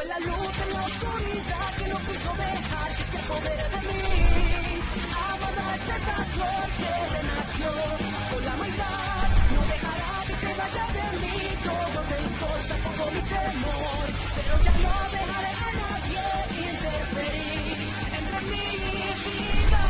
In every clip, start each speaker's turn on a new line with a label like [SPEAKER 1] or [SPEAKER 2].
[SPEAKER 1] Fue la luz en la oscuridad que no quiso dejar que se apodere de mí. Amada es esa flor que renació con la maldad. No dejará que se vaya de mí. Todo te importa, todo mi temor. Pero ya no dejaré a nadie interferir entre mi vida.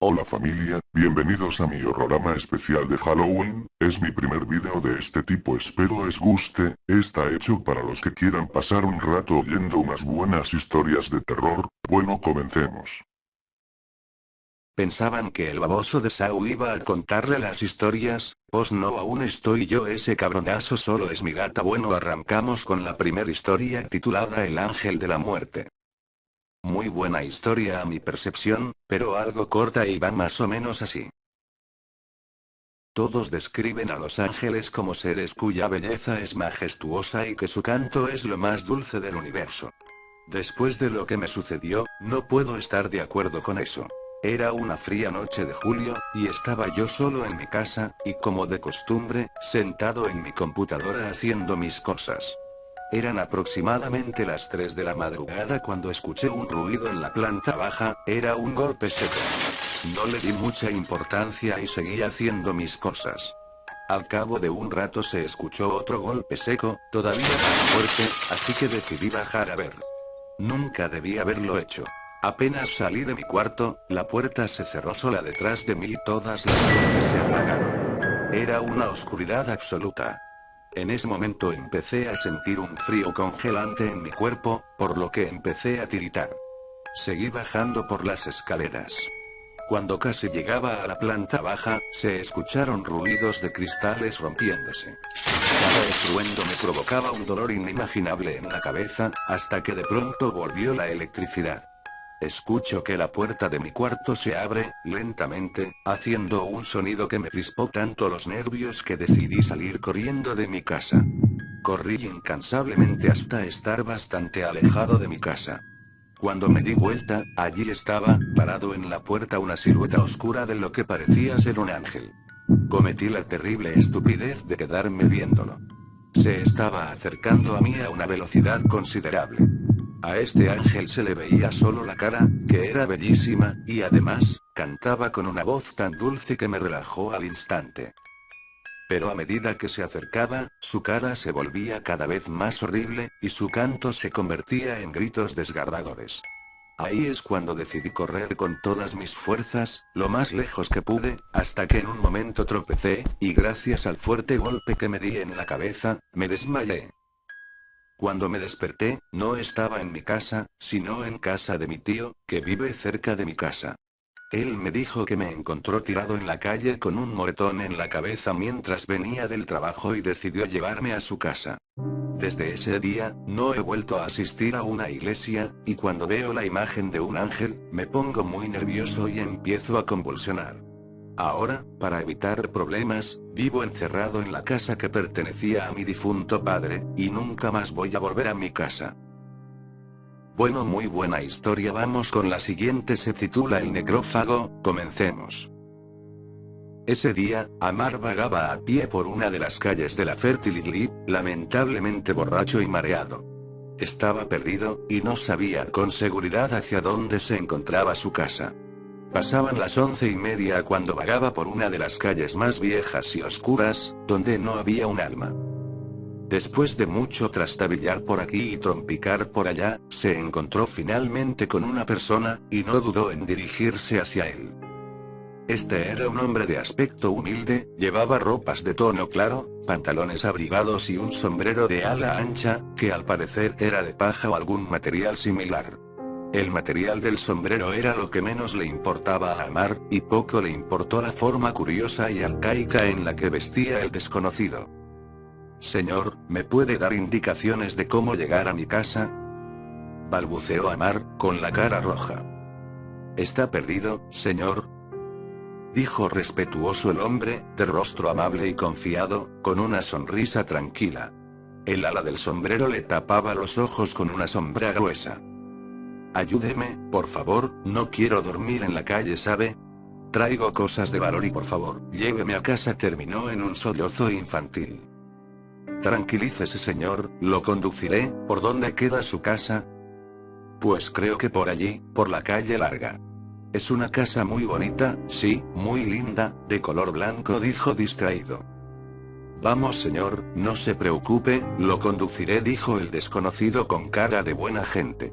[SPEAKER 2] Hola familia, bienvenidos a mi horrorama especial de Halloween. Es mi primer video de este tipo, espero les guste. Está hecho para los que quieran pasar un rato oyendo unas buenas historias de terror. Bueno, comencemos.
[SPEAKER 3] Pensaban que el baboso de Sau iba a contarle las historias, pues no, aún estoy yo, ese cabronazo solo es mi gata. Bueno, arrancamos con la primera historia titulada El Ángel de la Muerte. Muy buena historia a mi percepción, pero algo corta y va más o menos así. Todos describen a los ángeles como seres cuya belleza es majestuosa y que su canto es lo más dulce del universo. Después de lo que me sucedió, no puedo estar de acuerdo con eso. Era una fría noche de julio, y estaba yo solo en mi casa, y como de costumbre, sentado en mi computadora haciendo mis cosas. Eran aproximadamente las 3 de la madrugada cuando escuché un ruido en la planta baja, era un golpe seco. No le di mucha importancia y seguí haciendo mis cosas. Al cabo de un rato se escuchó otro golpe seco, todavía más fuerte, así que decidí bajar a ver. Nunca debí haberlo hecho. Apenas salí de mi cuarto, la puerta se cerró sola detrás de mí y todas las luces se apagaron. Era una oscuridad absoluta. En ese momento empecé a sentir un frío congelante en mi cuerpo, por lo que empecé a tiritar. Seguí bajando por las escaleras. Cuando casi llegaba a la planta baja, se escucharon ruidos de cristales rompiéndose. Cada estruendo me provocaba un dolor inimaginable en la cabeza, hasta que de pronto volvió la electricidad. Escucho que la puerta de mi cuarto se abre, lentamente, haciendo un sonido que me crispó tanto los nervios que decidí salir corriendo de mi casa. Corrí incansablemente hasta estar bastante alejado de mi casa. Cuando me di vuelta, allí estaba, parado en la puerta, una silueta oscura de lo que parecía ser un ángel. Cometí la terrible estupidez de quedarme viéndolo. Se estaba acercando a mí a una velocidad considerable. A este ángel se le veía solo la cara, que era bellísima, y además, cantaba con una voz tan dulce que me relajó al instante. Pero a medida que se acercaba, su cara se volvía cada vez más horrible, y su canto se convertía en gritos desgarradores. Ahí es cuando decidí correr con todas mis fuerzas, lo más lejos que pude, hasta que en un momento tropecé, y gracias al fuerte golpe que me di en la cabeza, me desmayé. Cuando me desperté, no estaba en mi casa, sino en casa de mi tío, que vive cerca de mi casa. Él me dijo que me encontró tirado en la calle con un moretón en la cabeza mientras venía del trabajo y decidió llevarme a su casa. Desde ese día, no he vuelto a asistir a una iglesia, y cuando veo la imagen de un ángel, me pongo muy nervioso y empiezo a convulsionar. Ahora, para evitar problemas, vivo encerrado en la casa que pertenecía a mi difunto padre, y nunca más voy a volver a mi casa. Bueno, muy buena historia. Vamos con la siguiente, se titula El Necrófago, comencemos. Ese día, Amar vagaba a pie por una de las calles de la Fertility, lamentablemente borracho y mareado. Estaba perdido, y no sabía con seguridad hacia dónde se encontraba su casa. Pasaban las 11:30 cuando vagaba por una de las calles más viejas y oscuras, donde no había un alma. Después de mucho trastabillar por aquí y trompicar por allá, se encontró finalmente con una persona, y no dudó en dirigirse hacia él. Este era un hombre de aspecto humilde, llevaba ropas de tono claro, pantalones abrigados y un sombrero de ala ancha, que al parecer era de paja o algún material similar. El material del sombrero era lo que menos le importaba a Amar, y poco le importó la forma curiosa y arcaica en la que vestía el desconocido. «Señor, ¿me puede dar indicaciones de cómo llegar a mi casa?», balbuceó Amar, con la cara roja. «¿Está perdido, señor?», dijo respetuoso el hombre, de rostro amable y confiado, con una sonrisa tranquila. El ala del sombrero le tapaba los ojos con una sombra gruesa. «Ayúdeme, por favor, no quiero dormir en la calle, ¿sabe?», Traigo cosas de valor y por favor, lléveme a casa, terminó en un sollozo infantil. Tranquilícese señor, lo conduciré. ¿Por dónde queda su casa? Pues creo que por allí, por la calle larga. Es una casa muy bonita, sí, muy linda, de color blanco, dijo distraído. Vamos señor, no se preocupe, lo conduciré, dijo el desconocido con cara de buena gente.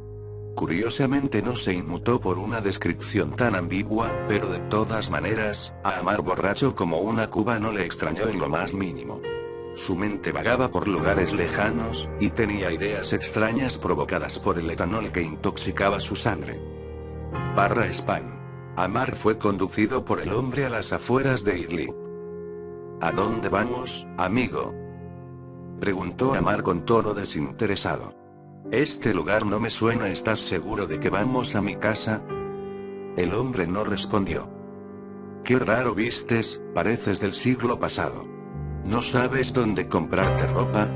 [SPEAKER 3] Curiosamente no se inmutó por una descripción tan ambigua, pero de todas maneras, a Amar borracho como una cuba no le extrañó en lo más mínimo. Su mente vagaba por lugares lejanos, y tenía ideas extrañas provocadas por el etanol que intoxicaba su sangre. España. Amar fue conducido por el hombre a las afueras de Idlib. ¿A dónde vamos, amigo?, preguntó Amar con tono desinteresado. Este lugar no me suena, ¿estás seguro de que vamos a mi casa? El hombre no respondió. Qué raro vistes, pareces del siglo pasado. ¿No sabes dónde comprarte ropa?,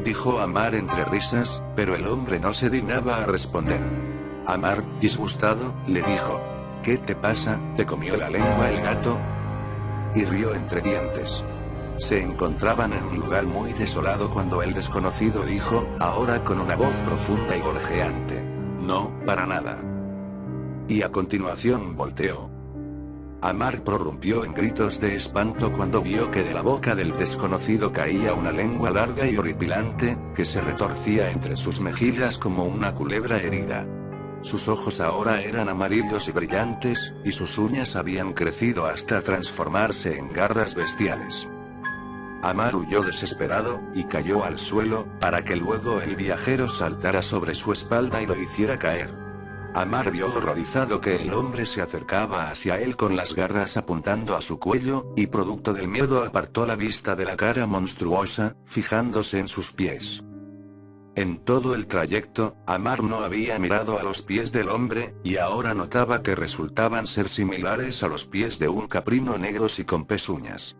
[SPEAKER 3] dijo Amar entre risas, pero el hombre no se dignaba a responder. Amar, disgustado, le dijo: ¿Qué te pasa? ¿Te comió la lengua el gato? Y rió entre dientes. Se encontraban en un lugar muy desolado cuando el desconocido dijo, ahora con una voz profunda y gorjeante: No, para nada. Y a continuación volteó. Amar prorrumpió en gritos de espanto cuando vio que de la boca del desconocido caía una lengua larga y horripilante, que se retorcía entre sus mejillas como una culebra herida. Sus ojos ahora eran amarillos y brillantes, y sus uñas habían crecido hasta transformarse en garras bestiales. Amar huyó desesperado, y cayó al suelo, para que luego el viajero saltara sobre su espalda y lo hiciera caer. Amar vio horrorizado que el hombre se acercaba hacia él con las garras apuntando a su cuello, y producto del miedo apartó la vista de la cara monstruosa, fijándose en sus pies. En todo el trayecto, Amar no había mirado a los pies del hombre, y ahora notaba que resultaban ser similares a los pies de un caprino negros y con pezuñas.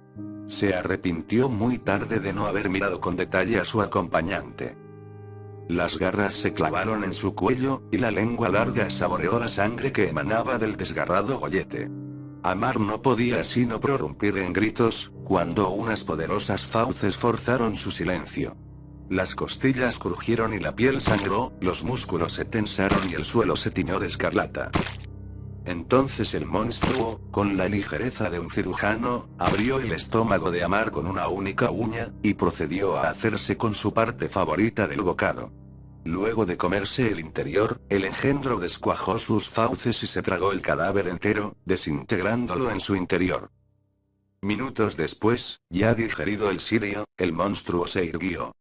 [SPEAKER 3] Se arrepintió muy tarde de no haber mirado con detalle a su acompañante. Las garras se clavaron en su cuello, y la lengua larga saboreó la sangre que emanaba del desgarrado gollete. Amar no podía sino prorrumpir en gritos, cuando unas poderosas fauces forzaron su silencio. Las costillas crujieron y la piel sangró, los músculos se tensaron y el suelo se tiñó de escarlata. Entonces el monstruo, con la ligereza de un cirujano, abrió el estómago de Amar con una única uña, y procedió a hacerse con su parte favorita del bocado. Luego de comerse el interior, el engendro descuajó sus fauces y se tragó el cadáver entero, desintegrándolo en su interior. Minutos después, ya digerido el sirio, el monstruo se irguió.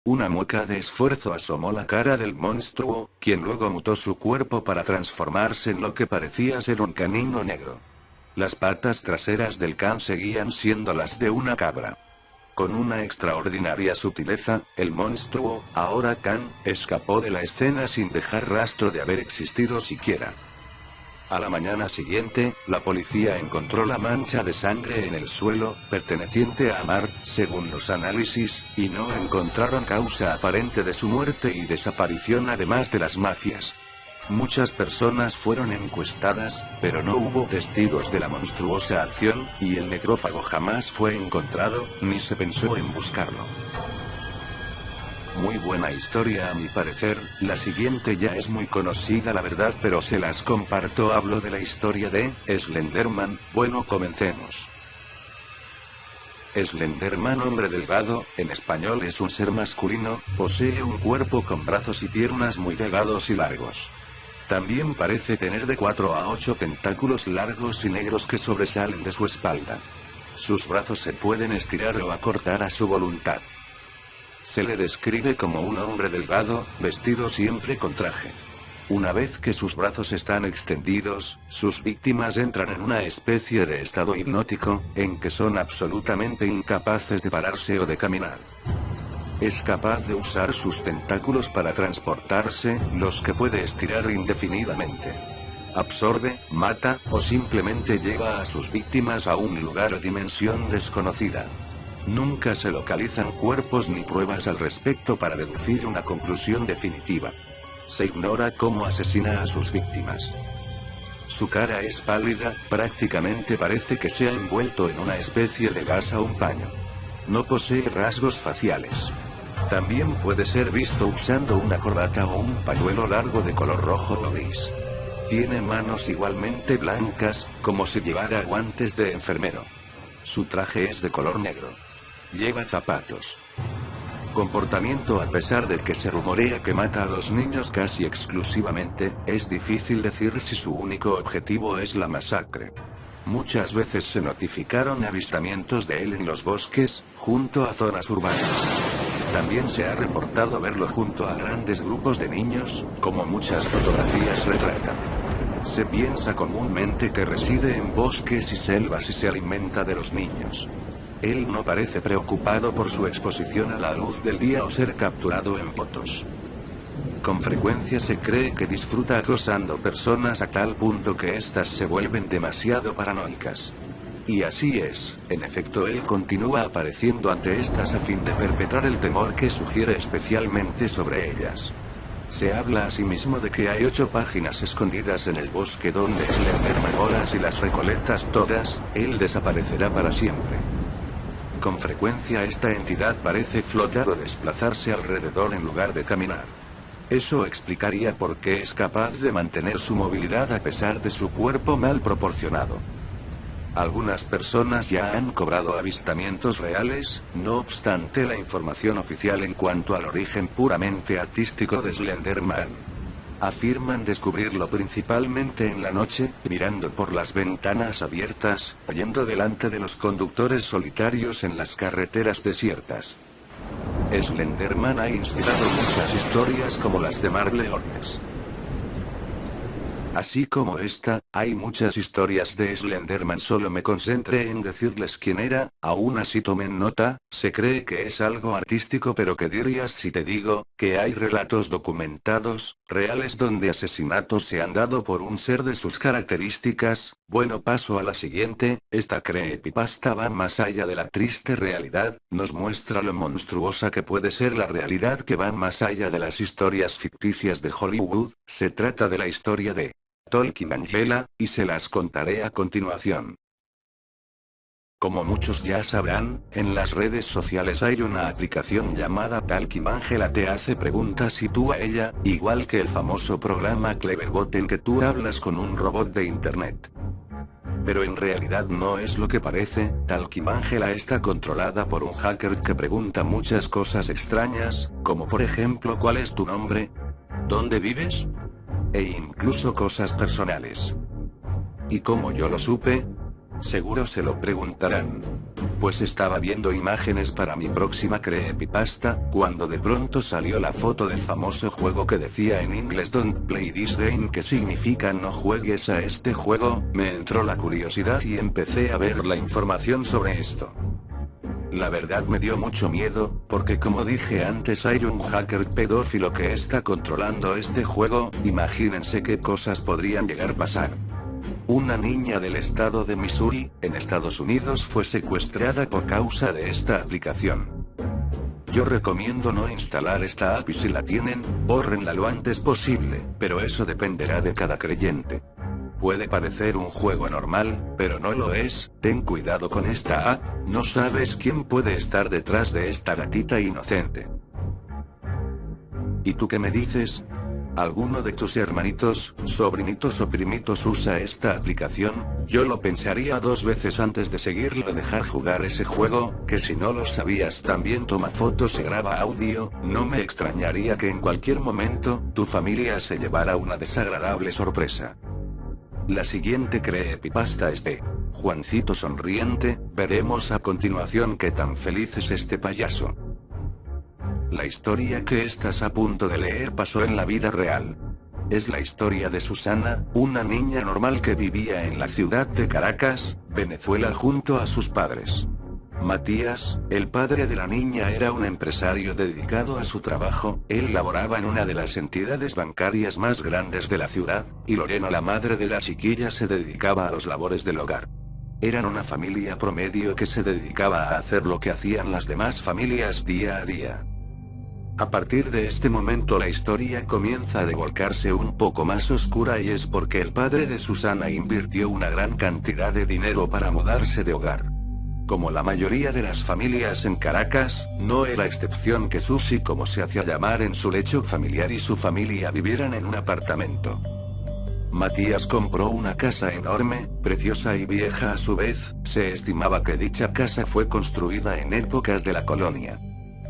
[SPEAKER 3] Una mueca de esfuerzo asomó la cara del monstruo, quien luego mutó su cuerpo para transformarse en lo que parecía ser un canino negro. Las patas traseras del can seguían siendo las de una cabra. Con una extraordinaria sutileza, el monstruo, ahora can, escapó de la escena sin dejar rastro de haber existido siquiera. A la mañana siguiente, la policía encontró la mancha de sangre en el suelo, perteneciente a Amar, según los análisis, y no encontraron causa aparente de su muerte y desaparición además de las mafias. Muchas personas fueron encuestadas, pero no hubo testigos de la monstruosa acción, y el necrófago jamás fue encontrado, ni se pensó en buscarlo. Muy buena historia a mi parecer, la siguiente ya es muy conocida la verdad, pero se las comparto. Hablo de la historia de Slenderman. Bueno, comencemos. Slenderman, hombre delgado, en español es un ser masculino, posee un cuerpo con brazos y piernas muy delgados y largos. También parece tener de 4 a 8 tentáculos largos y negros que sobresalen de su espalda. Sus brazos se pueden estirar o acortar a su voluntad. Se le describe como un hombre delgado, vestido siempre con traje. Una vez que sus brazos están extendidos, sus víctimas entran en una especie de estado hipnótico, en que son absolutamente incapaces de pararse o de caminar. Es capaz de usar sus tentáculos para transportarse, los que puede estirar indefinidamente. Absorbe, mata, o simplemente lleva a sus víctimas a un lugar o dimensión desconocida. Nunca se localizan cuerpos ni pruebas al respecto para deducir una conclusión definitiva. Se ignora cómo asesina a sus víctimas. Su cara es pálida, prácticamente parece que se ha envuelto en una especie de gasa o un paño. No posee rasgos faciales. También puede ser visto usando una corbata o un pañuelo largo de color rojo o gris. Tiene manos igualmente blancas, como si llevara guantes de enfermero. Su traje es de color negro. Lleva zapatos. Comportamiento: a pesar de que se rumorea que mata a los niños casi exclusivamente, es difícil decir si su único objetivo es la masacre. Muchas veces se notificaron avistamientos de él en los bosques, junto a zonas urbanas. También se ha reportado verlo junto a grandes grupos de niños, como muchas fotografías retratan. Se piensa comúnmente que reside en bosques y selvas y se alimenta de los niños. Él no parece preocupado por su exposición a la luz del día o ser capturado en fotos. Con frecuencia se cree que disfruta acosando personas a tal punto que éstas se vuelven demasiado paranoicas. Y así es, en efecto él continúa apareciendo ante estas a fin de perpetrar el temor que sugiere especialmente sobre ellas. Se habla asimismo de que hay 8 páginas escondidas en el bosque donde Slenderman mora. Si las recolectas todas, él desaparecerá para siempre. Con frecuencia esta entidad parece flotar o desplazarse alrededor en lugar de caminar. Eso explicaría por qué es capaz de mantener su movilidad a pesar de su cuerpo mal proporcionado. Algunas personas ya han cobrado avistamientos reales, no obstante la información oficial en cuanto al origen puramente artístico de Slenderman. Afirman descubrirlo principalmente en la noche, mirando por las ventanas abiertas, yendo delante de los conductores solitarios en las carreteras desiertas. Slenderman ha inspirado muchas historias como las de Marble Hornets. Así como esta, hay muchas historias de Slenderman. Solo me concentré en decirles quién era. Aún así tomen nota, se cree que es algo artístico, pero ¿qué dirías si te digo que hay relatos documentados, reales, donde asesinatos se han dado por un ser de sus características? Bueno, paso a la siguiente. Esta creepypasta va más allá de la triste realidad, nos muestra lo monstruosa que puede ser la realidad, que va más allá de las historias ficticias de Hollywood. Se trata de la historia de Talking Angela, y se las contaré a continuación. Como muchos ya sabrán, en las redes sociales hay una aplicación llamada Talking Angela. Te hace preguntas y tú a ella, igual que el famoso programa Cleverbot en que tú hablas con un robot de internet. Pero en realidad no es lo que parece. Talking Angela está controlada por un hacker que pregunta muchas cosas extrañas, como por ejemplo ¿cuál es tu nombre? ¿Dónde vives? E incluso cosas personales. ¿Y cómo yo lo supe? Seguro se lo preguntarán. Pues estaba viendo imágenes para mi próxima creepypasta, cuando de pronto salió la foto del famoso juego que decía en inglés "Don't play this game", que significa no juegues a este juego. Me entró la curiosidad y empecé a ver la información sobre esto. La verdad me dio mucho miedo, porque como dije antes hay un hacker pedófilo que está controlando este juego. Imagínense qué cosas podrían llegar a pasar. Una niña del estado de Missouri, en Estados Unidos, fue secuestrada por causa de esta aplicación. Yo recomiendo no instalar esta app y si la tienen, bórrenla lo antes posible, pero eso dependerá de cada creyente. Puede parecer un juego normal, pero no lo es. Ten cuidado con esta app, no sabes quién puede estar detrás de esta gatita inocente. ¿Y tú qué me dices? ¿Alguno de tus hermanitos, sobrinitos o primitos usa esta aplicación? Yo lo pensaría 2 veces antes de seguirlo o dejar jugar ese juego, que si no lo sabías también toma fotos y graba audio. No me extrañaría que en cualquier momento, tu familia se llevara una desagradable sorpresa. La siguiente creepypasta es de Juancito Sonriente. Veremos a continuación qué tan feliz es este payaso. La historia que estás a punto de leer pasó en la vida real. Es la historia de Susana, una niña normal que vivía en la ciudad de Caracas, Venezuela, junto a sus padres. Matías, el padre de la niña, era un empresario dedicado a su trabajo. Él laboraba en una de las entidades bancarias más grandes de la ciudad, y Lorena, la madre de la chiquilla, se dedicaba a los labores del hogar. Eran una familia promedio que se dedicaba a hacer lo que hacían las demás familias día a día. A partir de este momento la historia comienza a volcarse un poco más oscura y es porque el padre de Susana invirtió una gran cantidad de dinero para mudarse de hogar. Como la mayoría de las familias en Caracas, no era excepción que Susi, como se hacía llamar en su lecho familiar, y su familia vivieran en un apartamento. Matías compró una casa enorme, preciosa y vieja a su vez. Se estimaba que dicha casa fue construida en épocas de la colonia.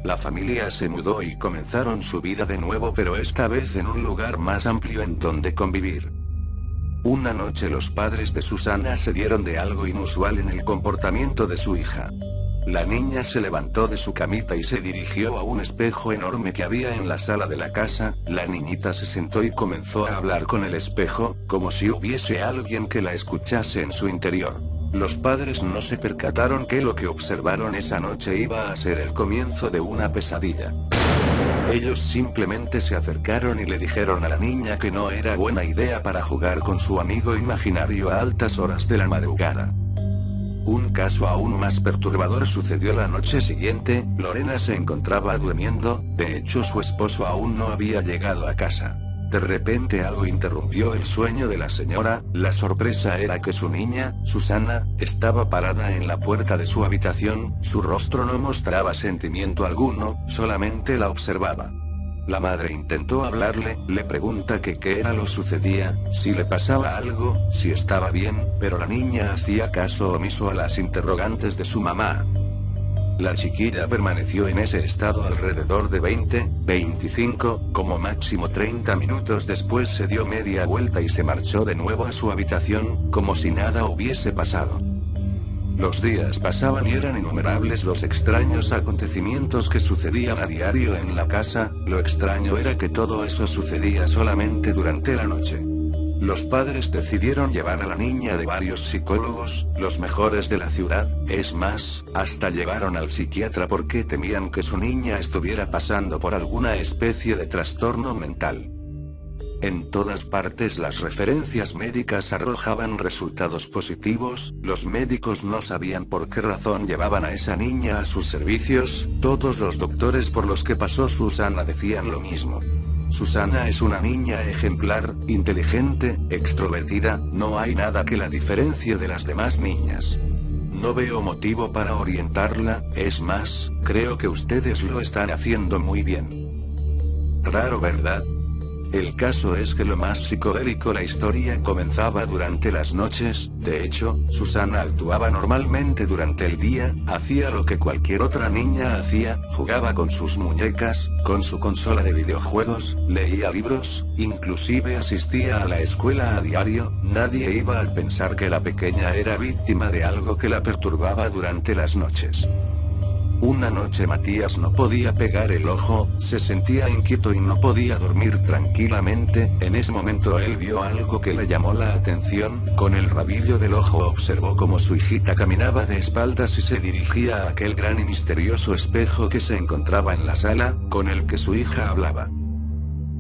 [SPEAKER 3] La familia se mudó y comenzaron su vida de nuevo, pero esta vez en un lugar más amplio en donde convivir. Una noche los padres de Susana se dieron de algo inusual en el comportamiento de su hija. La niña se levantó de su camita y se dirigió a un espejo enorme que había en la sala de la casa. La niñita se sentó y comenzó a hablar con el espejo, como si hubiese alguien que la escuchase en su interior. Los padres no se percataron que lo que observaron esa noche iba a ser el comienzo de una pesadilla. Ellos simplemente se acercaron y le dijeron a la niña que no era buena idea para jugar con su amigo imaginario a altas horas de la madrugada. Un caso aún más perturbador sucedió la noche siguiente. Lorena se encontraba durmiendo, de hecho su esposo aún no había llegado a casa. De repente algo interrumpió el sueño de la señora. La sorpresa era que su niña, Susana, estaba parada en la puerta de su habitación. Su rostro no mostraba sentimiento alguno, solamente la observaba. La madre intentó hablarle, le pregunta que qué era lo sucedía, si le pasaba algo, si estaba bien, pero la niña hacía caso omiso a las interrogantes de su mamá. La chiquilla permaneció en ese estado alrededor de 20, 25, como máximo 30 minutos. Después se dio media vuelta y se marchó de nuevo a su habitación, como si nada hubiese pasado. Los días pasaban y eran innumerables los extraños acontecimientos que sucedían a diario en la casa. Lo extraño era que todo eso sucedía solamente durante la noche. Los padres decidieron llevar a la niña de varios psicólogos, los mejores de la ciudad. Es más, hasta llevaron al psiquiatra porque temían que su niña estuviera pasando por alguna especie de trastorno mental. En todas partes las referencias médicas arrojaban resultados positivos. Los médicos no sabían por qué razón llevaban a esa niña a sus servicios. Todos los doctores por los que pasó Susana decían lo mismo. Susana es una niña ejemplar, inteligente, extrovertida, no hay nada que la diferencie de las demás niñas. No veo motivo para orientarla, es más, creo que ustedes lo están haciendo muy bien. Raro, ¿verdad? El caso es que lo más psicodélico, la historia comenzaba durante las noches. De hecho, Susana actuaba normalmente durante el día, hacía lo que cualquier otra niña hacía, jugaba con sus muñecas, con su consola de videojuegos, leía libros, inclusive asistía a la escuela a diario. Nadie iba a pensar que la pequeña era víctima de algo que la perturbaba durante las noches. Una noche Matías no podía pegar el ojo, se sentía inquieto y no podía dormir tranquilamente. En ese momento él vio algo que le llamó la atención. Con el rabillo del ojo observó cómo su hijita caminaba de espaldas y se dirigía a aquel gran y misterioso espejo que se encontraba en la sala, con el que su hija hablaba.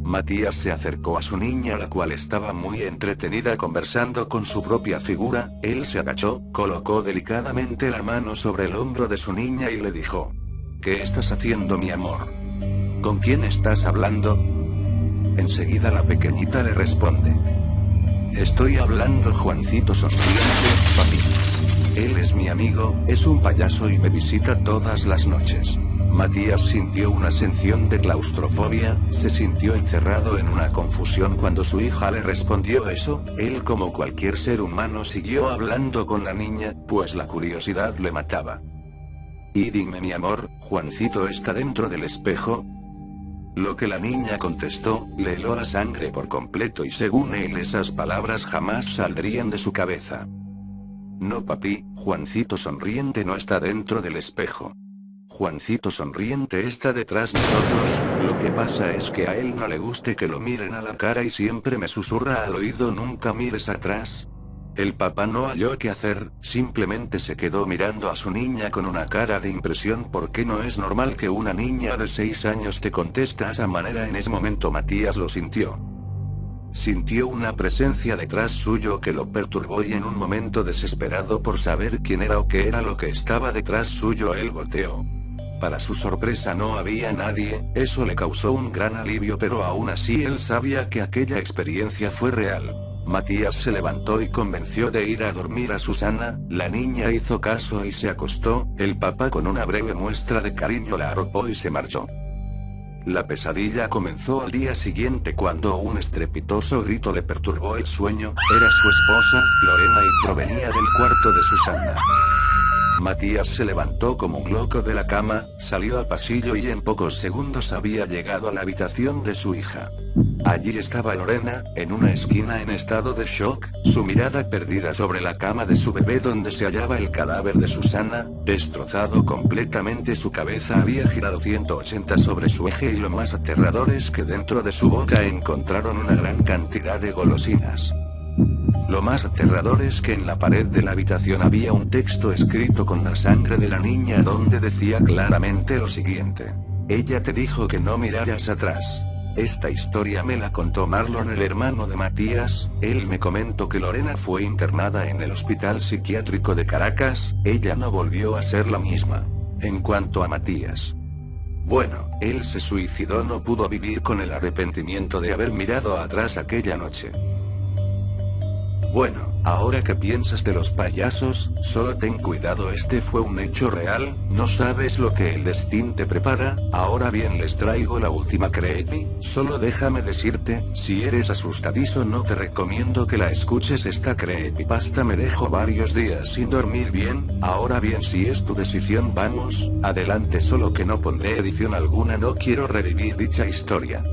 [SPEAKER 3] Matías se acercó a su niña, la cual estaba muy entretenida conversando con su propia figura. Él se agachó, colocó delicadamente la mano sobre el hombro de su niña y le dijo: ¿Qué estás haciendo, mi amor? ¿Con quién estás hablando? Enseguida la pequeñita le responde: Estoy hablando Juancito sonriente, papi. Él es mi amigo, es un payaso y me visita todas las noches. Matías sintió una sensación de claustrofobia, se sintió encerrado en una confusión cuando su hija le respondió eso. Él, como cualquier ser humano, siguió hablando con la niña, pues la curiosidad le mataba. Y dime, mi amor, ¿Juancito está dentro del espejo? Lo que la niña contestó, le heló la sangre por completo y según él esas palabras jamás saldrían de su cabeza. No, papi, Juancito sonriente no está dentro del espejo. Juancito sonriente está detrás de nosotros. Lo que pasa es que a él no le guste que lo miren a la cara y siempre me susurra al oído: nunca mires atrás. El papá no halló qué hacer, simplemente se quedó mirando a su niña con una cara de impresión, porque no es normal que una niña de 6 años te conteste a esa manera. En ese momento Matías lo sintió. Sintió una presencia detrás suyo que lo perturbó y en un momento desesperado por saber quién era o qué era lo que estaba detrás suyo, él volteó. Para su sorpresa no había nadie, eso le causó un gran alivio, pero aún así él sabía que aquella experiencia fue real. Matías se levantó y convenció de ir a dormir a Susana, la niña hizo caso y se acostó, el papá con una breve muestra de cariño la arropó y se marchó. La pesadilla comenzó al día siguiente cuando un estrepitoso grito le perturbó el sueño, era su esposa, Lorena, y provenía del cuarto de Susana. Matías se levantó como un loco de la cama, salió al pasillo y en pocos segundos había llegado a la habitación de su hija. Allí estaba Lorena, en una esquina en estado de shock, su mirada perdida sobre la cama de su bebé donde se hallaba el cadáver de Susana, destrozado completamente, su cabeza había girado 180 sobre su eje y lo más aterrador es que dentro de su boca encontraron una gran cantidad de golosinas. Lo más aterrador es que en la pared de la habitación había un texto escrito con la sangre de la niña donde decía claramente lo siguiente: ella te dijo que no miraras atrás. Esta historia me la contó Marlon, el hermano de Matías, él me comentó que Lorena fue internada en el hospital psiquiátrico de Caracas, ella no volvió a ser la misma. En cuanto a Matías, bueno, él se suicidó, no pudo vivir con el arrepentimiento de haber mirado atrás aquella noche. Bueno, ahora que piensas de los payasos, solo ten cuidado, este fue un hecho real, no sabes lo que el destino te prepara. Ahora bien, les traigo la última creepy, solo déjame decirte, si eres asustadizo no te recomiendo que la escuches, esta creepypasta me dejó varios días sin dormir bien. Ahora bien, si es tu decisión vamos, adelante, solo que no pondré edición alguna, no quiero revivir dicha historia.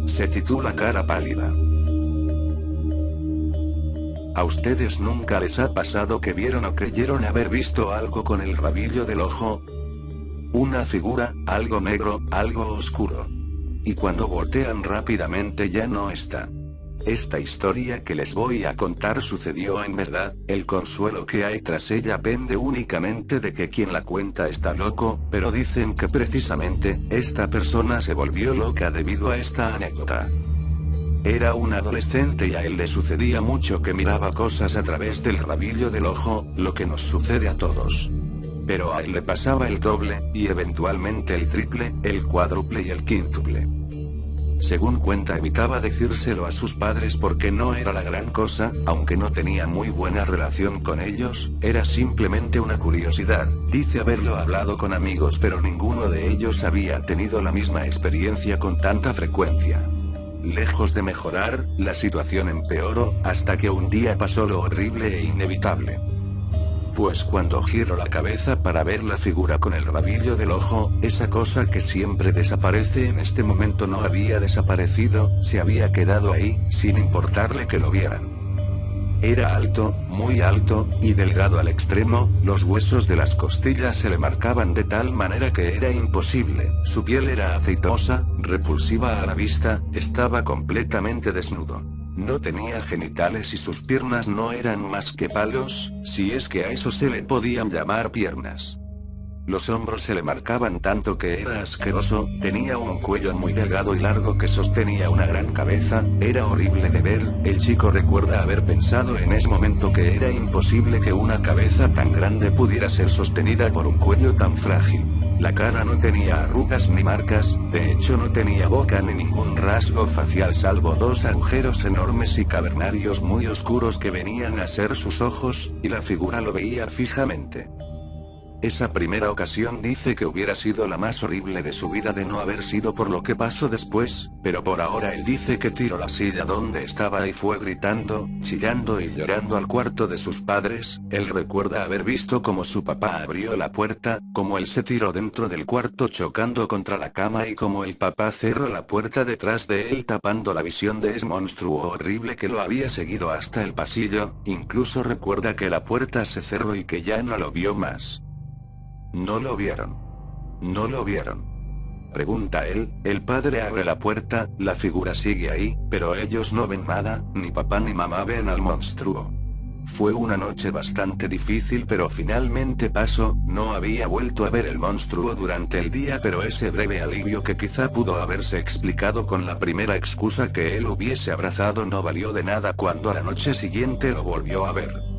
[SPEAKER 3] Se titula Cara Pálida. ¿A ustedes nunca les ha pasado que vieron o creyeron haber visto algo con el rabillo del ojo? Una figura, algo negro, algo oscuro. Y cuando voltean rápidamente ya no está. Esta historia que les voy a contar sucedió en verdad, el consuelo que hay tras ella pende únicamente de que quien la cuenta está loco, pero dicen que precisamente, esta persona se volvió loca debido a esta anécdota. Era un adolescente y a él le sucedía mucho que miraba cosas a través del rabillo del ojo, lo que nos sucede a todos. Pero a él le pasaba el doble, y eventualmente el triple, el cuádruple y el quíntuple. Según cuenta, evitaba decírselo a sus padres porque no era la gran cosa, aunque no tenía muy buena relación con ellos, era simplemente una curiosidad. Dice haberlo hablado con amigos pero ninguno de ellos había tenido la misma experiencia con tanta frecuencia. Lejos de mejorar, la situación empeoró, hasta que un día pasó lo horrible e inevitable. Pues cuando giró la cabeza para ver la figura con el rabillo del ojo, esa cosa que siempre desaparece en este momento no había desaparecido, se había quedado ahí, sin importarle que lo vieran. Era alto, muy alto, y delgado al extremo, los huesos de las costillas se le marcaban de tal manera que era imposible, su piel era aceitosa, repulsiva a la vista, estaba completamente desnudo. No tenía genitales y sus piernas no eran más que palos, si es que a eso se le podían llamar piernas. Los hombros se le marcaban tanto que era asqueroso, tenía un cuello muy delgado y largo que sostenía una gran cabeza, era horrible de ver. El chico recuerda haber pensado en ese momento que era imposible que una cabeza tan grande pudiera ser sostenida por un cuello tan frágil. La cara no tenía arrugas ni marcas, de hecho no tenía boca ni ningún rasgo facial salvo dos agujeros enormes y cavernarios muy oscuros que venían a ser sus ojos, y la figura lo veía fijamente. Esa primera ocasión dice que hubiera sido la más horrible de su vida de no haber sido por lo que pasó después, pero por ahora él dice que tiró la silla donde estaba y fue gritando, chillando y llorando al cuarto de sus padres. Él recuerda haber visto cómo su papá abrió la puerta, cómo él se tiró dentro del cuarto chocando contra la cama y cómo el papá cerró la puerta detrás de él tapando la visión de ese monstruo horrible que lo había seguido hasta el pasillo. Incluso recuerda que la puerta se cerró y que ya no lo vio más. ¿No lo vieron? ¿No lo vieron? Pregunta él, el padre abre la puerta, la figura sigue ahí, pero ellos no ven nada, ni papá ni mamá ven al monstruo. Fue una noche bastante difícil pero finalmente pasó, no había vuelto a ver el monstruo durante el día pero ese breve alivio que quizá pudo haberse explicado con la primera excusa que él hubiese abrazado no valió de nada cuando a la noche siguiente lo volvió a ver.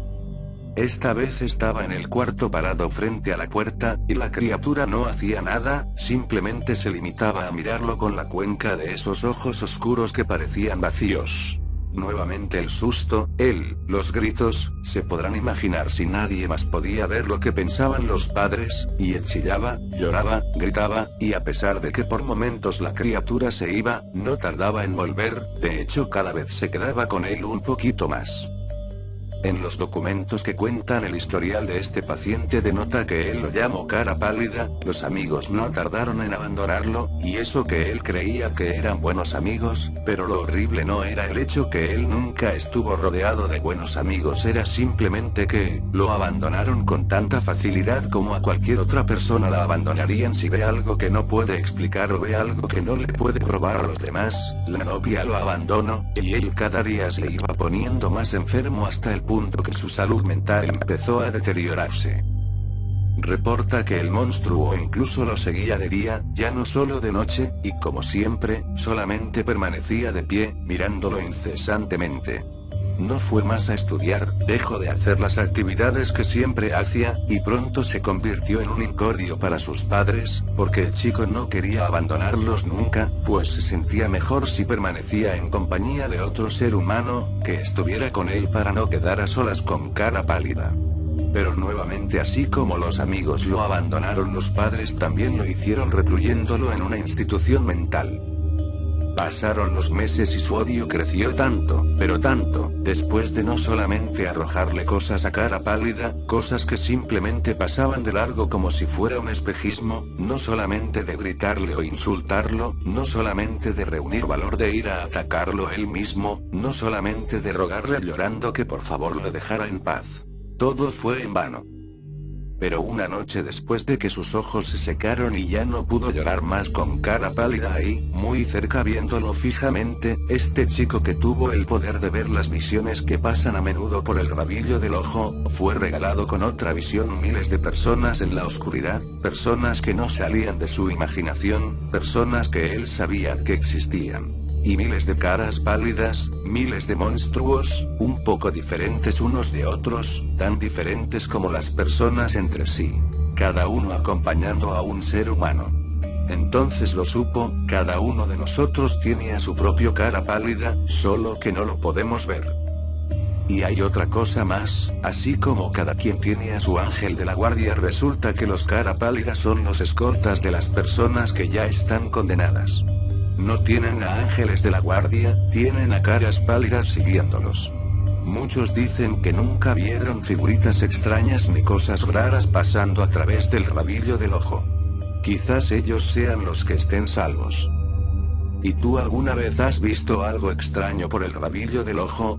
[SPEAKER 3] Esta vez estaba en el cuarto parado frente a la puerta, y la criatura no hacía nada, simplemente se limitaba a mirarlo con la cuenca de esos ojos oscuros que parecían vacíos. Nuevamente el susto, los gritos, se podrán imaginar si nadie más podía ver lo que pensaban los padres, y él chillaba, lloraba, gritaba, y a pesar de que por momentos la criatura se iba, no tardaba en volver, de hecho cada vez se quedaba con él un poquito más. En los documentos que cuentan el historial de este paciente denota que él lo llamó cara pálida, los amigos no tardaron en abandonarlo, y eso que él creía que eran buenos amigos, pero lo horrible no era el hecho que él nunca estuvo rodeado de buenos amigos, era simplemente que, lo abandonaron con tanta facilidad como a cualquier otra persona la abandonarían si ve algo que no puede explicar o ve algo que no le puede probar a los demás. La novia lo abandonó, y él cada día se iba poniendo más enfermo hasta el punto que su salud mental empezó a deteriorarse. Reporta que el monstruo incluso lo seguía de día, ya no solo de noche, y como siempre, solamente permanecía de pie, mirándolo incesantemente. No fue más a estudiar, dejó de hacer las actividades que siempre hacía, y pronto se convirtió en un incordio para sus padres, porque el chico no quería abandonarlos nunca, pues se sentía mejor si permanecía en compañía de otro ser humano, que estuviera con él para no quedar a solas con cara pálida. Pero nuevamente, así como los amigos lo abandonaron, los padres también lo hicieron, recluyéndolo en una institución mental. Pasaron los meses y su odio creció tanto, pero tanto, después de no solamente arrojarle cosas a cara pálida, cosas que simplemente pasaban de largo como si fuera un espejismo, no solamente de gritarle o insultarlo, no solamente de reunir valor de ir a atacarlo él mismo, no solamente de rogarle llorando que por favor lo dejara en paz. Todo fue en vano. Pero una noche después de que sus ojos se secaron y ya no pudo llorar más con cara pálida ahí, muy cerca viéndolo fijamente, este chico que tuvo el poder de ver las visiones que pasan a menudo por el rabillo del ojo, fue regalado con otra visión. Miles de personas en la oscuridad, personas que no salían de su imaginación, personas que él sabía que existían. Y miles de caras pálidas, miles de monstruos, un poco diferentes unos de otros, tan diferentes como las personas entre sí. Cada uno acompañando a un ser humano. Entonces lo supo, cada uno de nosotros tiene a su propio cara pálida, solo que no lo podemos ver. Y hay otra cosa más, así como cada quien tiene a su ángel de la guardia, resulta que los cara pálidas son los escoltas de las personas que ya están condenadas. No tienen a ángeles de la guardia, tienen a caras pálidas siguiéndolos. Muchos dicen que nunca vieron figuritas extrañas ni cosas raras pasando a través del rabillo del ojo. Quizás ellos sean los que estén salvos. ¿Y tú alguna vez has visto algo extraño por el rabillo del ojo?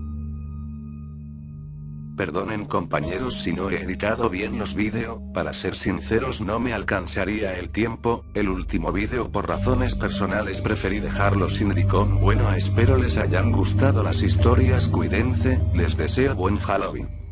[SPEAKER 3] Perdonen compañeros si no he editado bien los vídeos, para ser sinceros no me alcanzaría el tiempo, el último vídeo por razones personales preferí dejarlo sin edicom. Bueno, espero les hayan gustado las historias, cuídense, les deseo buen Halloween.